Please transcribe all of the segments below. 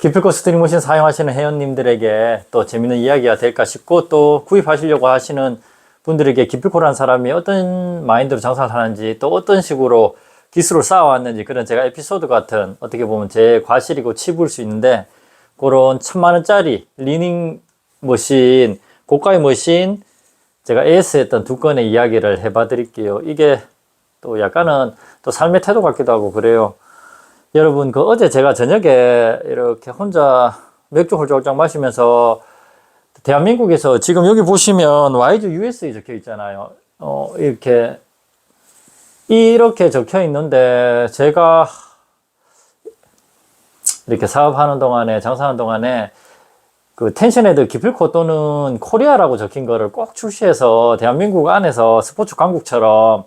기필코 스트링머신 사용하시는 회원님들에게 또 재밌는 이야기가 될까 싶고, 또 구입하시려고 하시는 분들에게 기필코라는 사람이 어떤 마인드로 장사를 하는지, 또 어떤 식으로 기술을 쌓아왔는지, 그런 제가 에피소드 같은, 어떻게 보면 제 과실이고 치부일 수 있는데, 그런 1000만원짜리 리닝 머신, 고가의 머신, 제가 AS 했던 두 건의 이야기를 해봐 드릴게요. 이게 또 약간은 또 삶의 태도 같기도 하고 그래요. 여러분, 어제 제가 저녁에 이렇게 혼자 맥주 홀짝홀짝 마시면서, 대한민국에서 지금 여기 보시면 YG USA 적혀 있잖아요. 이렇게 적혀 있는데, 제가 이렇게 사업하는 동안에, 장사하는 동안에, 그 텐션헤드 기필코 또는 코리아라고 적힌 거를 꼭 출시해서 대한민국 안에서 스포츠 강국처럼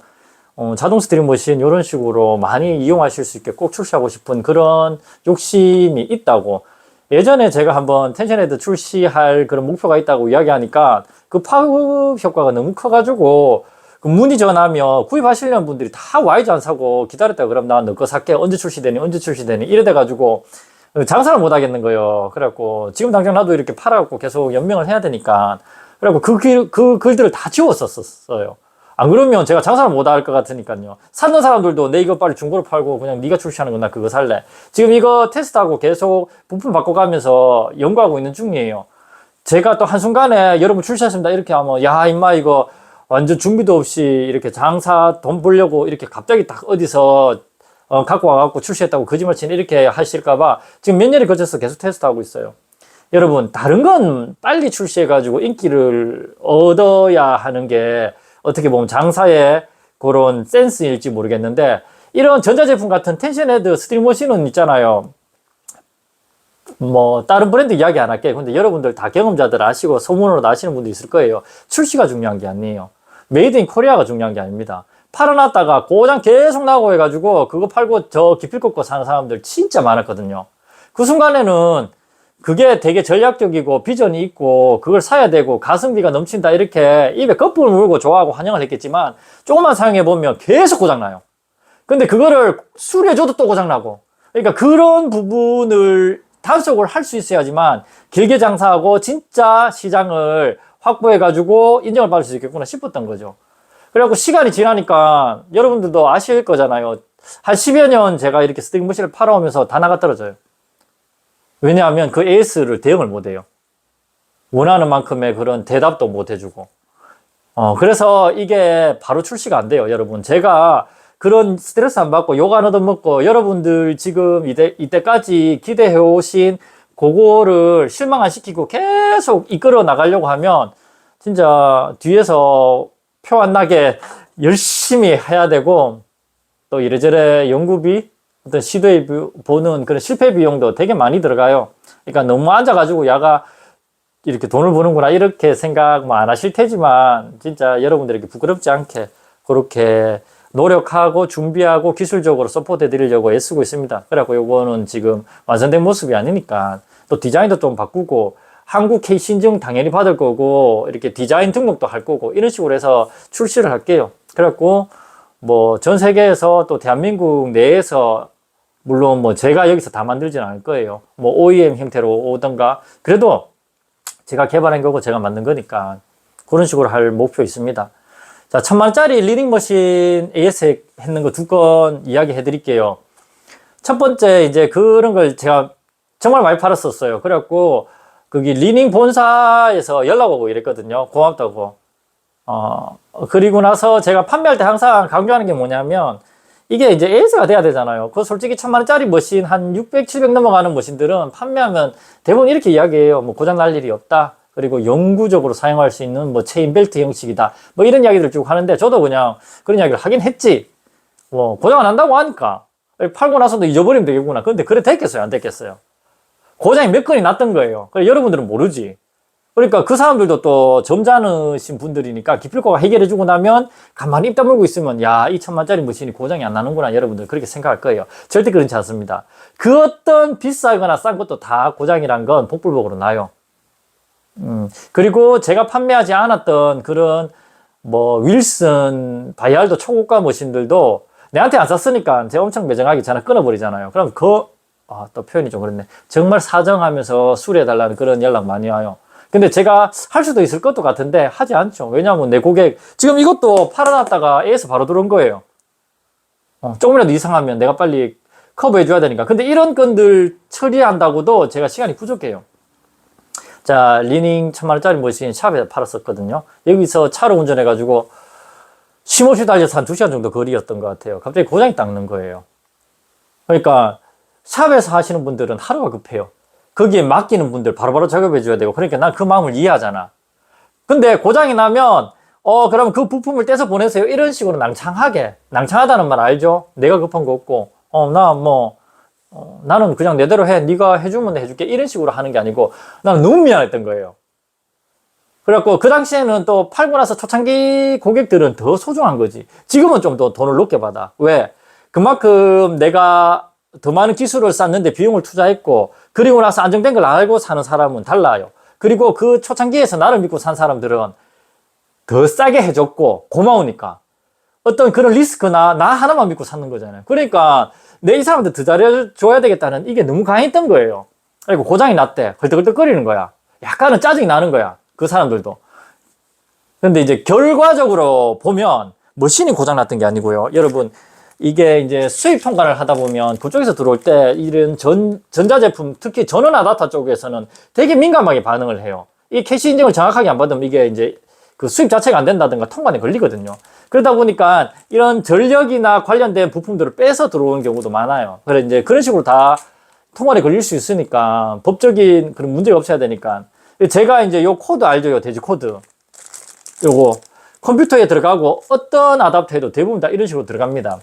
자동 스트림 머신 이런 식으로 많이 이용하실 수 있게 꼭 출시하고 싶은 그런 욕심이 있다고. 예전에 제가 한번 텐션헤드 출시할 그런 목표가 있다고 이야기하니까 그 파급 효과가 너무 커가지고, 그 문의 전하면 구입하시려는 분들이 다 YG 안 사고 기다렸다 그럼 나 너 거 살게, 언제 출시되니 이래 돼가지고 장사를 못 하겠는 거예요. 그래갖고 지금 당장 나도 이렇게 팔아갖고 계속 연명을 해야 되니까, 그래갖고 그 글들을 다 지웠었어요. 안 그러면 제가 장사를 못 할 것 같으니까요. 사는 사람들도 내 이거 빨리 중고로 팔고 그냥 네가 출시하는 건 나 그거 살래. 지금 이거 테스트하고 계속 부품 바꿔가면서 연구하고 있는 중이에요. 제가 또 한순간에 여러분 출시하십니다 이렇게 하면, 야 임마 이거 완전 준비도 없이 이렇게 장사 돈 벌려고 이렇게 갑자기 딱 어디서 갖고 와갖고 출시했다고 거짓말 치는 이렇게 하실까봐 지금 몇 년이 거쳐서 계속 테스트하고 있어요. 여러분, 다른 건 빨리 출시해가지고 인기를 얻어야 하는 게 어떻게 보면 장사의 그런 센스일지 모르겠는데, 이런 전자제품 같은 텐션헤드 스트림머신은 있잖아요. 뭐 다른 브랜드 이야기 안 할게요. 근데 여러분들 다 경험자들 아시고 소문으로 아시는 분도 있을 거예요. 출시가 중요한 게 아니에요. 메이드 인 코리아가 중요한 게 아닙니다. 팔아놨다가 고장 계속 나고 해가지고 그거 팔고 저 기필코 거 사는 사람들 진짜 많았거든요. 그 순간에는 그게 되게 전략적이고 비전이 있고 그걸 사야 되고 가성비가 넘친다 이렇게 입에 거품을 물고 좋아하고 환영을 했겠지만, 조금만 사용해보면 계속 고장나요. 근데 그거를 수리해줘도 또 고장나고, 그러니까 그런 부분을 단속을 할 수 있어야지만 길게 장사하고 진짜 시장을 확보해가지고 인정을 받을 수 있겠구나 싶었던 거죠. 그래갖고 시간이 지나니까 여러분들도 아실 거잖아요. 한 10여 년 제가 이렇게 스트링머신을 팔아오면서 다 나가 떨어져요. 왜냐하면 그 AS를 대응을 못해요. 원하는 만큼의 그런 대답도 못 해주고. 그래서 이게 바로 출시가 안 돼요, 여러분. 제가 그런 스트레스 안 받고 욕 안 얻어먹고 여러분들 지금 이때까지 기대해 오신 그거를 실망 안 시키고 계속 이끌어 나가려고 하면 진짜 뒤에서 표 안 나게 열심히 해야 되고, 또 이래저래 연구비, 어떤 시도해 보는 그런 실패 비용도 되게 많이 들어가요. 그러니까 너무 앉아가지고 야가 이렇게 돈을 버는구나 이렇게 생각 안 하실 테지만, 진짜 여러분들에게 부끄럽지 않게 그렇게 노력하고 준비하고 기술적으로 서포트 해드리려고 애쓰고 있습니다. 그래갖고 요거는 지금 완성된 모습이 아니니까 또 디자인도 좀 바꾸고, 한국 케이스 인증 당연히 받을 거고, 이렇게 디자인 등록도 할 거고, 이런 식으로 해서 출시를 할게요. 그래갖고 뭐 전 세계에서 또 대한민국 내에서, 물론 뭐 제가 여기서 다 만들지는 않을 거예요. 뭐 OEM 형태로 오던가, 그래도 제가 개발한 거고 제가 만든 거니까 그런 식으로 할 목표 있습니다. 자, 1000만원짜리 리닝머신 AS 했는 거 두 건 이야기 해드릴게요. 첫 번째, 이제 그런 걸 제가 정말 많이 팔았었어요. 그래갖고 거기 리닝 본사에서 연락 오고 이랬거든요. 고맙다고. 그리고 나서 제가 판매할 때 항상 강조하는 게 뭐냐면, 이게 이제 AS가 돼야 되잖아요. 그 솔직히 1000만원짜리 머신 한 600, 700 넘어가는 머신들은 판매하면 대부분 이렇게 이야기해요. 뭐 고장 날 일이 없다. 그리고 영구적으로 사용할 수 있는 뭐 체인벨트 형식이다. 뭐 이런 이야기들 쭉 하는데, 저도 그냥 그런 이야기를 하긴 했지. 뭐 고장 안 난다고 하니까 팔고 나서도 잊어버리면 되겠구나. 근데 그래 됐겠어요? 안 됐겠어요? 고장이 몇 건이 났던 거예요. 그래 여러분들은 모르지. 그러니까 그 사람들도 또 점잖으신 분들이니까 기필코가 해결해주고 나면 가만히 입 다물고 있으면, 야, 이 1000만짜리 머신이 고장이 안 나는구나, 여러분들 그렇게 생각할 거예요. 절대 그렇지 않습니다. 그 어떤 비싸거나 싼 것도 다 고장이란 건 복불복으로 나요. 그리고 제가 판매하지 않았던 그런 뭐 윌슨, 바이알도 초고가 머신들도 내한테 안 샀으니까 제가 엄청 매정하게 전화 끊어버리잖아요. 그럼 또 표현이 좀 그렇네. 정말 사정하면서 수리해달라는 그런 연락 많이 와요. 근데 제가 할 수도 있을 것도 같은데 하지 않죠. 왜냐하면 내 고객, 지금 이것도 팔아놨다가 AS 바로 들어온 거예요. 조금이라도 이상하면 내가 빨리 커버해줘야 되니까. 근데 이런 건들 처리한다고도 제가 시간이 부족해요. 자, 리닝 1000만원짜리 머신 샵에 팔았었거든요. 여기서 차로 운전해가지고 쉼없이 달려서 한 2시간 정도 거리였던 것 같아요. 갑자기 고장이 딱 난 거예요. 그러니까 샵에서 하시는 분들은 하루가 급해요. 거기에 맡기는 분들 바로바로 작업해줘야 되고, 그러니까 난 그 마음을 이해하잖아. 근데 고장이 나면 그럼 그 부품을 떼서 보내세요. 이런 식으로 낭창하다는 말 알죠? 내가 급한 거 없고, 나는 그냥 내대로 해. 네가 해주면 해줄게. 이런 식으로 하는 게 아니고, 나는 너무 미안했던 거예요. 그래갖고, 그 당시에는 또 팔고 나서 초창기 고객들은 더 소중한 거지. 지금은 좀 더 돈을 높게 받아. 왜? 그만큼 내가 더 많은 기술을 쌓는데 비용을 투자했고, 그리고 나서 안정된 걸 알고 사는 사람은 달라요. 그리고 그 초창기에서 나를 믿고 산 사람들은 더 싸게 해줬고 고마우니까 어떤 그런 리스크나 나 하나만 믿고 사는 거잖아요. 그러니까 내 이 사람한테 더 잘해줘야 되겠다는 이게 너무 강했던 거예요. 그리고 고장이 났대. 헐떡헐떡거리는 거야. 약간은 짜증이 나는 거야. 그 사람들도. 근데 이제 결과적으로 보면 머신이 고장 났던 게 아니고요. 여러분, 이게 이제 수입 통관을 하다 보면 그쪽에서 들어올 때 이런 전자제품, 특히 전원 아답터 쪽에서는 되게 민감하게 반응을 해요. 이 캐시 인증을 정확하게 안 받으면 이게 이제 그 수입 자체가 안 된다든가 통관에 걸리거든요. 그러다 보니까 이런 전력이나 관련된 부품들을 빼서 들어오는 경우도 많아요. 그래 이제 그런 식으로 다 통관에 걸릴 수 있으니까 법적인 그런 문제가 없어야 되니까. 제가 이제 요 코드 알죠? 요 돼지 코드. 요거 컴퓨터에 들어가고 어떤 아답터에도 대부분 다 이런 식으로 들어갑니다.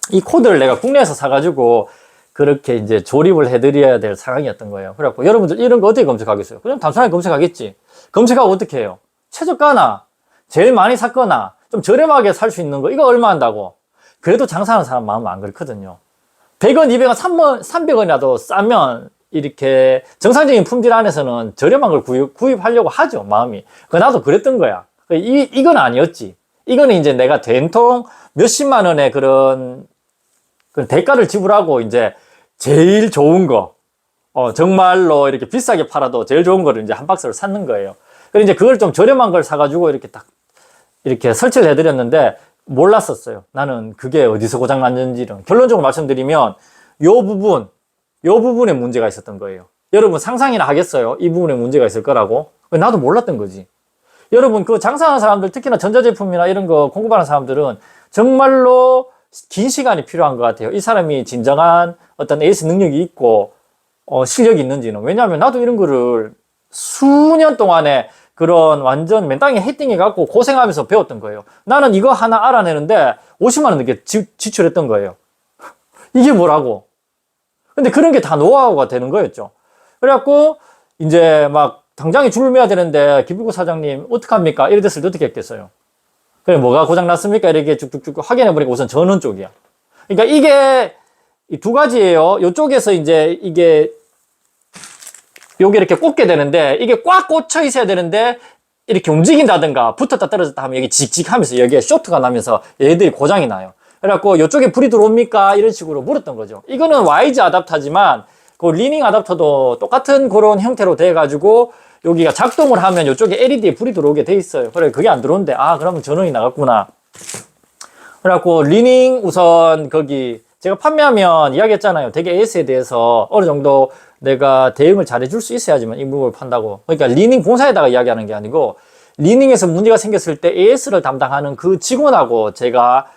이 코드를 내가 국내에서 사가지고 그렇게 이제 조립을 해드려야 될 상황이었던 거예요. 그래갖고 여러분들 이런 거 어떻게 검색하겠어요? 그냥 단순하게 검색하겠지. 검색하고 어떻게 해요? 최저가나 제일 많이 샀거나 좀 저렴하게 살 수 있는 거 이거 얼마 한다고. 그래도 장사하는 사람 마음은 안 그렇거든요. 100원, 200원, 300원이라도 싸면 이렇게 정상적인 품질 안에서는 저렴한 걸 구입하려고 하죠, 마음이. 나도 그랬던 거야. 이건 아니었지. 이거는 이제 내가 된통 몇십만 원의 그런 대가를 지불하고 이제 제일 좋은 거, 정말로 이렇게 비싸게 팔아도 제일 좋은 거를 이제 한 박스를 샀는 거예요. 그리고 이제 그걸 좀 저렴한 걸 사가지고 이렇게 딱 이렇게 설치를 해드렸는데 몰랐었어요. 나는 그게 어디서 고장 났는지는. 결론적으로 말씀드리면 요 부분에 문제가 있었던 거예요. 여러분 상상이나 하겠어요? 이 부분에 문제가 있을 거라고? 나도 몰랐던 거지. 여러분 그 장사하는 사람들, 특히나 전자제품이나 이런 거 공급하는 사람들은 정말로 긴 시간이 필요한 것 같아요. 이 사람이 진정한 어떤 에이스 능력이 있고 실력이 있는지는. 왜냐하면 나도 이런 거를 수년 동안에 그런 완전 맨땅에 헤딩해 갖고 고생하면서 배웠던 거예요. 나는 이거 하나 알아내는데 50만 원 넘게 지출했던 거예요. 이게 뭐라고? 근데 그런 게 다 노하우가 되는 거였죠. 그래갖고 이제 막 당장에 줄을 매야 되는데 기불고 사장님 어떡합니까? 이래 됐을 때 어떻게 했겠어요? 그래 뭐가 고장 났습니까? 이렇게 쭉쭉쭉 확인해 보니까 우선 전원 쪽이야. 그러니까 이게 두 가지예요. 이쪽에서 이제 요게 이렇게 꽂게 되는데 이게 꽉 꽂혀 있어야 되는데 이렇게 움직인다든가 붙었다 떨어졌다 하면 여기 직직 하면서 여기에 쇼트가 나면서 얘들이 고장이 나요. 그래갖고 이쪽에 불이 들어옵니까? 이런 식으로 물었던 거죠. 이거는 YG 아답터지만 그 리닝 아답터도 똑같은 그런 형태로 돼가지고 여기가 작동을 하면 이쪽에 LED에 불이 들어오게 돼 있어요. 그래 그게 안 들어오는데 그러면 전원이 나갔구나. 그래갖고 리닝 우선 거기 제가 판매하면 이야기했잖아요. 되게 AS에 대해서 어느 정도 내가 대응을 잘해줄 수 있어야지만 이 부분을 판다고. 그러니까 리닝 공사에다가 이야기하는 게 아니고 리닝에서 문제가 생겼을 때 AS를 담당하는 그 직원하고 제가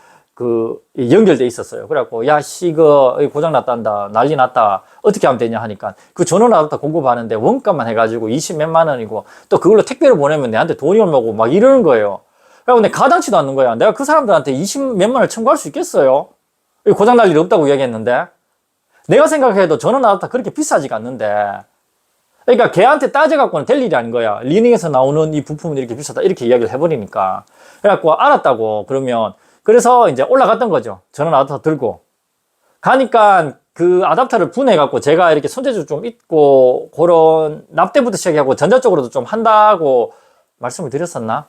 연결돼 있었어요. 그래갖고 야 이거 고장 났단다, 난리 났다, 어떻게 하면 되냐 하니까 그 전원 아답터 공급하는데 원가만 해가지고 20 몇만 원이고 또 그걸로 택배를 보내면 내한테 돈이 얼마고 막 이러는 거예요. 그래갖고 내가 가당치도 않는 거야. 내가 그 사람들한테 20 몇만 원을 청구할 수 있겠어요? 고장 날 일 없다고 이야기했는데 내가 생각해도 전원 아답터 그렇게 비싸지가 않는데, 그러니까 걔한테 따져갖고는 될 일이 아닌 거야. 리닝에서 나오는 이 부품은 이렇게 비싸다 이렇게 이야기를 해버리니까. 그래갖고 알았다고. 그래서 이제 올라갔던 거죠. 전원 아답터 들고 가니까 그 아답터를 분해갖고 제가 이렇게 손재주 좀 있고 그런 납땜부터 시작하고 전자 쪽으로도 좀 한다고 말씀을 드렸었나?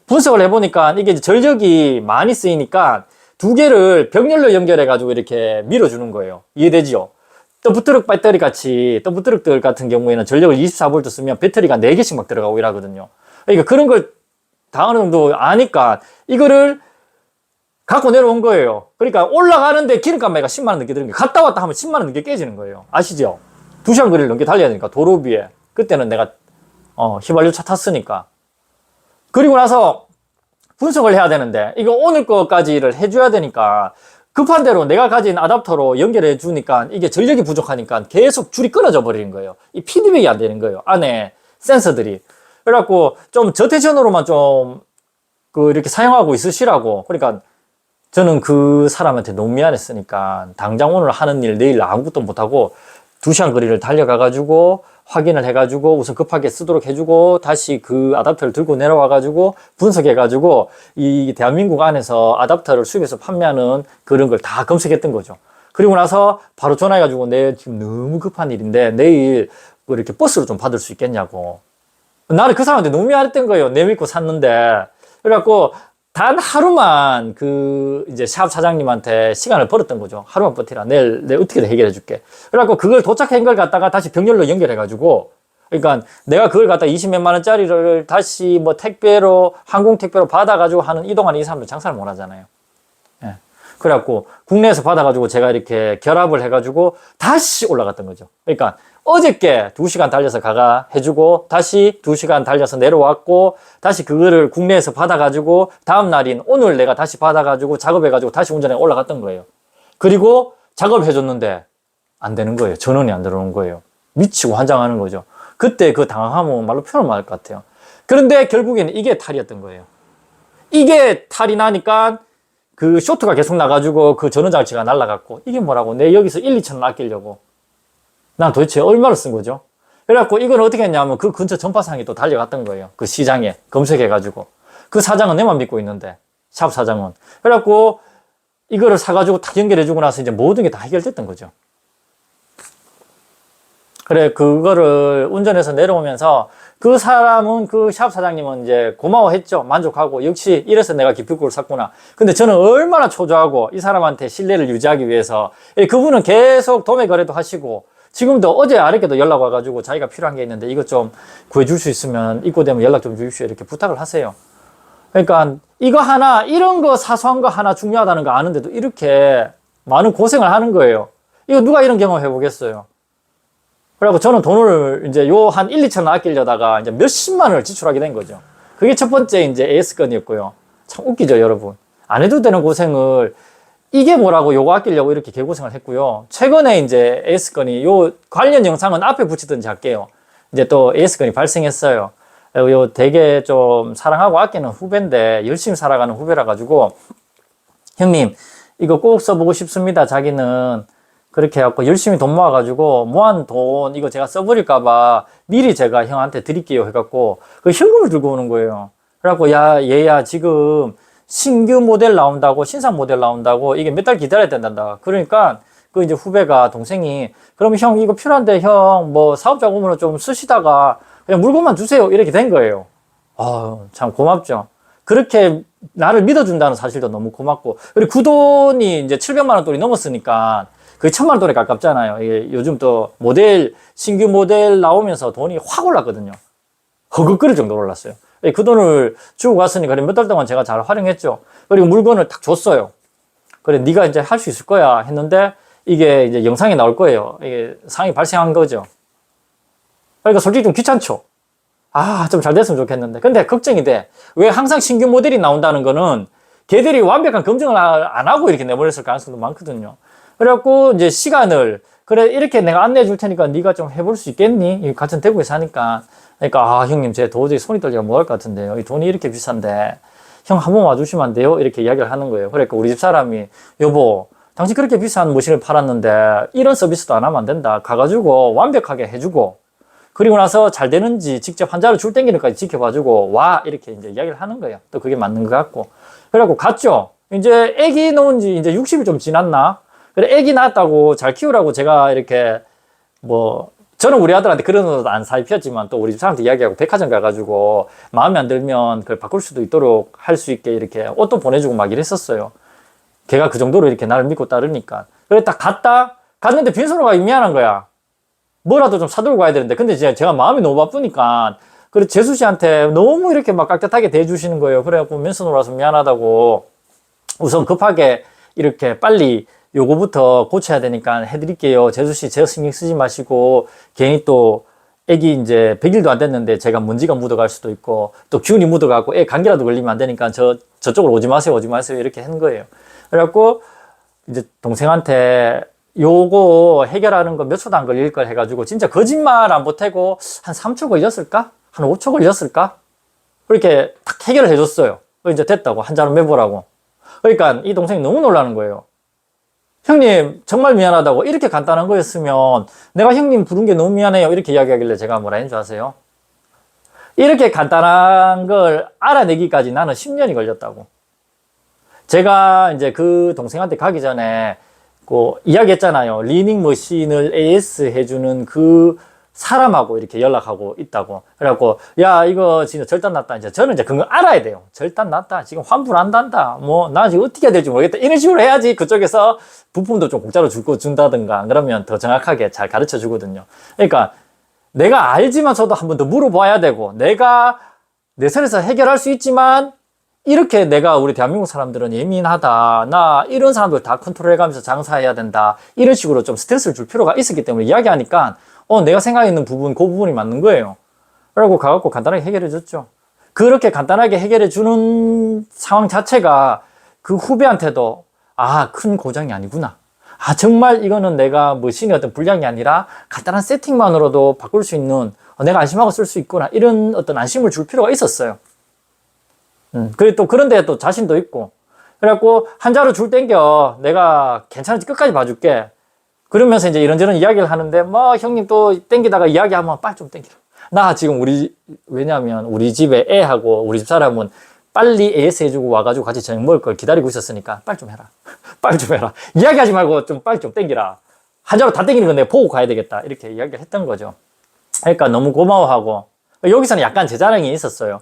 분석을 해보니까 이게 이제 전력이 많이 쓰이니까 두 개를 병렬로 연결해가지고 이렇게 밀어주는 거예요. 이해되지요? 더부트럭 배터리 같이, 더부트럭들 같은 경우에는 전력을 24V 쓰면 배터리가 4개씩 막 들어가고 이러거든요. 그러니까 그런 걸 다 어느 정도 아니까 이거를 갖고 내려온 거예요. 그러니까 올라가는데 기름값매가 10만 원 넘게 드는 거예요. 갔다 왔다 하면 10만 원 넘게 깨지는 거예요. 아시죠? 2시간 거리를 넘게 달려야 되니까, 도로 위에. 그때는 내가 휘발유 차 탔으니까. 그리고 나서 분석을 해야 되는데, 이거 오늘 거까지를 해줘야 되니까, 급한 대로 내가 가진 아답터로 연결해 주니까 이게 전력이 부족하니까 계속 줄이 끊어져 버리는 거예요. 이 피드백이 안 되는 거예요. 안에 센서들이. 그래갖고 좀 저텐션으로만 좀 이렇게 사용하고 있으시라고. 그러니까 저는 그 사람한테 너무 미안했으니까 당장 오늘 하는 일 내일 아무것도 못하고 2시간 거리를 달려가가지고 확인을 해가지고 우선 급하게 쓰도록 해주고 다시 그 아답터를 들고 내려와가지고 분석해가지고 이 대한민국 안에서 아답터를 수입해서 판매하는 그런 걸 다 검색했던 거죠. 그리고 나서 바로 전화해가지고 내 지금 너무 급한 일인데 내일 이렇게 버스로 좀 받을 수 있겠냐고. 나는 그 사람한테 너무 미안했던 거예요. 내 믿고 샀는데. 그래갖고 단 하루만 이제 샵 사장님한테 시간을 벌었던 거죠. 하루만 버티라. 내일 어떻게든 해결해 줄게. 그래갖고 그걸 도착한 걸 갖다가 다시 병렬로 연결해가지고, 그러니까 내가 그걸 갖다 20몇만 원짜리를 다시 뭐 택배로, 항공택배로 받아가지고 이동하는 이 사람들 장사를 못 하잖아요. 예. 그래갖고 국내에서 받아가지고 제가 이렇게 결합을 해가지고 다시 올라갔던 거죠. 그러니까 어저께 2시간 달려서 가가 해주고 다시 2시간 달려서 내려왔고 다시 그거를 국내에서 받아가지고 다음 날인 오늘 내가 다시 받아가지고 작업해가지고 다시 운전해 올라갔던 거예요. 그리고 작업해줬는데 안 되는 거예요. 전원이 안 들어오는 거예요. 미치고 환장하는 거죠. 그때 그 당황하면 말로 표현을 못할 것 같아요. 그런데 결국에는 이게 탈이었던 거예요. 이게 탈이 나니까 그 쇼트가 계속 나가지고 그 전원장치가 날아갔고 이게 뭐라고 내 여기서 1, 2천 원 아끼려고 난 도대체 얼마를 쓴 거죠? 그래갖고 이건 어떻게 했냐면 그 근처 전파상에 또 달려갔던 거예요. 그 시장에 검색해가지고. 그 사장은 내만 믿고 있는데, 샵 사장은. 그래갖고 이거를 사가지고 다 연결해주고 나서 이제 모든 게 다 해결됐던 거죠. 그래, 그거를 운전해서 내려오면서 그 사람은 그 샵 사장님은 이제 고마워했죠. 만족하고. 역시 이래서 내가 기필코를 샀구나. 근데 저는 얼마나 초조하고 이 사람한테 신뢰를 유지하기 위해서 그분은 계속 도매 거래도 하시고 지금도 어제 아랫게도 연락 와가지고 자기가 필요한 게 있는데 이것 좀 구해줄 수 있으면 입고되면 연락 좀 주십시오. 이렇게 부탁을 하세요. 그러니까 이거 하나, 이런 거 사소한 거 하나 중요하다는 거 아는데도 이렇게 많은 고생을 하는 거예요. 이거 누가 이런 경험 해보겠어요? 그래갖고 저는 돈을 이제 한 1, 2천 원 아끼려다가 이제 몇십만 원을 지출하게 된 거죠. 그게 첫 번째 이제 AS건이었고요. 참 웃기죠, 여러분. 안 해도 되는 고생을 이게 뭐라고 요거 아끼려고 이렇게 개고생을 했고요. 최근에 이제 AS건이 요 관련 영상은 앞에 붙이든지 할게요. 이제 또 AS건이 발생했어요. 요 되게 좀 사랑하고 아끼는 후배인데 열심히 살아가는 후배라 가지고 형님 이거 꼭 써보고 싶습니다. 자기는 그렇게 해갖고 열심히 돈 모아가지고 모은 돈 이거 제가 써버릴까봐 미리 제가 형한테 드릴게요 해갖고 그 현금을 들고 오는 거예요. 그래갖고 야 얘야 지금 신규 모델 나온다고 신상 모델 나온다고 이게 몇 달 기다려야 된단다. 그러니까 그 이제 후배가 동생이 그러면 형 이거 필요한데 형 뭐 사업자금으로 좀 쓰시다가 그냥 물건만 주세요 이렇게 된 거예요. 참 고맙죠. 그렇게 나를 믿어준다는 사실도 너무 고맙고 그리고 그 돈이 이제 700만 원 돈이 넘었으니까 거의 1000만 원 돈에 가깝잖아요. 이게 요즘 또 신규 모델 나오면서 돈이 확 올랐거든요. 허걱거릴 정도로 올랐어요. 그 돈을 주고 갔으니까 몇 달 동안 제가 잘 활용했죠. 그리고 물건을 딱 줬어요. 그래, 네가 이제 할 수 있을 거야 했는데 이게 이제 영상에 나올 거예요. 이게 상황이 발생한 거죠. 그러니까 솔직히 좀 귀찮죠. 좀 잘 됐으면 좋겠는데. 근데 걱정이 돼. 왜 항상 신규 모델이 나온다는 거는 걔들이 완벽한 검증을 안 하고 이렇게 내보냈을 가능성도 많거든요. 그래갖고 이제 시간을 그래 이렇게 내가 안내해 줄 테니까 네가 좀 해볼 수 있겠니? 같은 대구에 사니까 그러니까 형님 제 도저히 손이 떨리가 뭐 할 것 같은데요. 이 돈이 이렇게 비싼데 형 한번 와주시면 안 돼요? 이렇게 이야기를 하는 거예요. 그러니까 우리 집 사람이 여보 당신 그렇게 비싼 머신을 팔았는데 이런 서비스도 안 하면 안 된다. 가가지고 완벽하게 해주고 그리고 나서 잘 되는지 직접 환자를 줄 땡기는까지 지켜봐주고 와 이렇게 이제 이야기를 하는 거예요. 또 그게 맞는 것 같고 그래갖고 갔죠. 이제 애기 낳은 지 이제 60일 좀 지났나? 그래 애기 낳았다고 잘 키우라고 제가 이렇게 저는 우리 아들한테 그런 옷 안 사입혔지만 또 우리 집 사람한테 이야기하고 백화점 가가지고 마음에 안 들면 그걸 바꿀 수도 있도록 할 수 있게 이렇게 옷도 보내주고 막 이랬었어요. 걔가 그 정도로 이렇게 나를 믿고 따르니까. 그래 딱 갔다 갔는데 빈손으로 가기 미안한 거야. 뭐라도 좀 사들고 가야 되는데. 근데 제가 마음이 너무 바쁘니까, 그래, 재수 씨한테 너무 이렇게 막 깍듯하게 대해주시는 거예요. 그래갖고 맨손으로 와서 미안하다고. 우선 급하게 이렇게 빨리 요거부터 고쳐야 되니까 해드릴게요. 재수 씨, 제가 신경 쓰지 마시고, 괜히 또, 애기 이제 100일도 안 됐는데 제가 먼지가 묻어갈 수도 있고, 또 기운이 묻어가고 애 감기라도 걸리면 안 되니까 저쪽으로 오지 마세요, 오지 마세요. 이렇게 하는 거예요. 그래갖고, 이제 동생한테 요거 해결하는 거 몇 초도 안 걸릴 걸 해가지고, 진짜 거짓말 안 보태고, 한 3초 걸렸을까? 한 5초 걸렸을까? 그렇게 탁 해결을 해줬어요. 이제 됐다고. 한 잔 매보라고. 그러니까 이 동생이 너무 놀라는 거예요. 형님, 정말 미안하다고. 이렇게 간단한 거였으면 내가 형님 부른 게 너무 미안해요. 이렇게 이야기하길래 제가 뭐라 했는 줄 아세요? 이렇게 간단한 걸 알아내기까지 나는 10년이 걸렸다고. 제가 이제 그 동생한테 가기 전에 그 이야기했잖아요. 리닝 머신을 AS 해주는 그 사람하고 이렇게 연락하고 있다고. 그래갖고, 야, 이거 진짜 절단 났다. 이제 저는 이제 그거 알아야 돼요. 절단 났다. 지금 환불한단다. 뭐, 나 지금 어떻게 해야 될지 모르겠다. 이런 식으로 해야지 그쪽에서 부품도 좀 공짜로 준다든가. 그러면 더 정확하게 잘 가르쳐 주거든요. 그러니까, 내가 알지만서도 한 번 더 물어봐야 되고, 내가 내 선에서 해결할 수 있지만, 이렇게 내가 우리 대한민국 사람들은 예민하다. 나 이런 사람들 다 컨트롤해가면서 장사해야 된다. 이런 식으로 좀 스트레스를 줄 필요가 있었기 때문에 이야기하니까, 내가 생각했는 부분, 그 부분이 맞는 거예요. 그러고 가갖고 간단하게 해결해 줬죠. 그렇게 간단하게 해결해 주는 상황 자체가 그 후배한테도, 아, 큰 고장이 아니구나. 아, 정말 이거는 내가 머신의 어떤 불량이 아니라 간단한 세팅만으로도 바꿀 수 있는, 내가 안심하고 쓸 수 있구나. 이런 어떤 안심을 줄 필요가 있었어요. 그리고 또 그런데 또 자신도 있고. 그래갖고 한 자루 줄 땡겨. 내가 괜찮은지 끝까지 봐줄게. 그러면서 이제 이런저런 이야기를 하는데, 뭐, 형님 또 땡기다가 이야기하면 빨리 좀 땡기라. 나 지금 왜냐면 우리 집에 애하고 우리 집 사람은 빨리 AS 해주고 와가지고 같이 저녁 먹을 걸 기다리고 있었으니까 빨리 좀 해라. 빨리 좀 해라. 이야기하지 말고 좀 빨리 좀 땡기라. 한 자로 다 땡기는 건 내가 보고 가야 되겠다. 이렇게 이야기를 했던 거죠. 그러니까 너무 고마워하고, 여기서는 약간 제 자랑이 있었어요.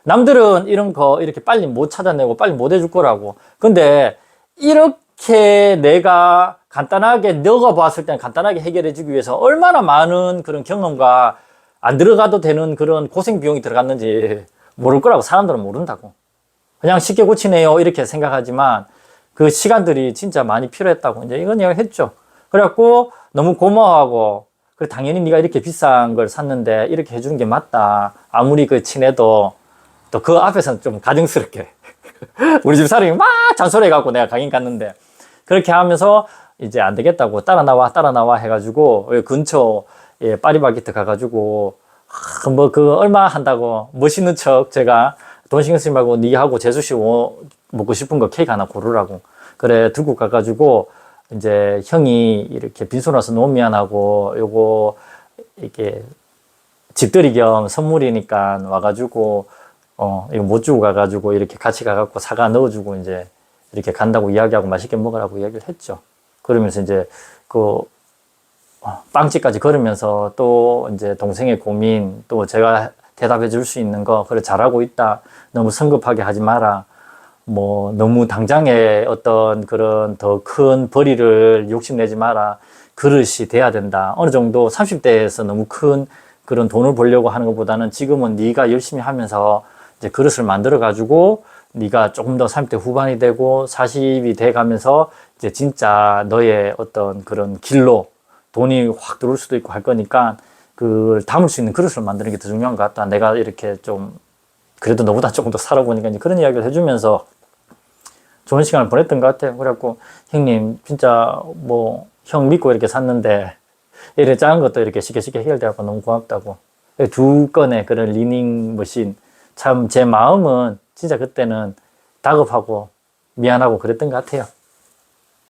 남들은 이런 거 이렇게 빨리 못 찾아내고 빨리 못 해줄 거라고. 근데 이렇게 내가 간단하게 너가 봤을 때는 간단하게 해결해 주기 위해서 얼마나 많은 그런 경험과 안 들어가도 되는 그런 고생 비용이 들어갔는지 모를 거라고. 사람들은 모른다고. 그냥 쉽게 고치네요 이렇게 생각하지만 그 시간들이 진짜 많이 필요했다고 이제 이건 이야기 했죠. 그래갖고 너무 고마워하고, 그래 당연히 네가 이렇게 비싼 걸 샀는데 이렇게 해주는 게 맞다. 아무리 그 친해도 또 그 앞에서는 좀 가증스럽게 우리 집 사람이 막 잔소리해갖고 내가 가긴 갔는데, 그렇게 하면서 이제 안 되겠다고 따라 나와 해가지고 근처에 파리바게뜨 가가지고 뭐 그 얼마 한다고 멋있는 척 제가 돈 신경 쓰지 말고 니 하고 재수씨 먹고 싶은 거 케이크 하나 고르라고. 그래 들고 가가지고 이제 형이 이렇게 빈손 와서 너무 미안하고 요거 이렇게 집들이 겸 선물이니까 와가지고 이거 못 주고 가가지고 이렇게 같이 가갖고 사과 넣어주고 이제 이렇게 간다고 이야기하고 맛있게 먹으라고 이야기를 했죠. 그러면서 이제 빵집까지 걸으면서 또 이제 동생의 고민, 또 제가 대답해 줄 수 있는 거, 그래 잘하고 있다. 너무 성급하게 하지 마라. 뭐 너무 당장에 어떤 그런 더 큰 벌이를 욕심내지 마라. 그릇이 돼야 된다. 어느 정도 30대에서 너무 큰 그런 돈을 벌려고 하는 것보다는 지금은 네가 열심히 하면서 이제 그릇을 만들어 가지고 네가 조금 더 30대 후반이 되고 40이 돼 가면서 이제 진짜 너의 어떤 그런 길로 돈이 확 들어올 수도 있고 할 거니까 그걸 담을 수 있는 그릇을 만드는 게 더 중요한 것 같다. 내가 이렇게 좀 그래도 너보다 조금 더 살아보니까 이제 그런 이야기를 해주면서 좋은 시간을 보냈던 것 같아요. 그래갖고 형님 진짜 뭐 형 믿고 이렇게 샀는데 이렇게 작은 것도 이렇게 쉽게 해결돼갖고 너무 고맙다고. 두 건의 그런 리닝 머신, 참 제 마음은 진짜 그때는 다급하고 미안하고 그랬던 것 같아요.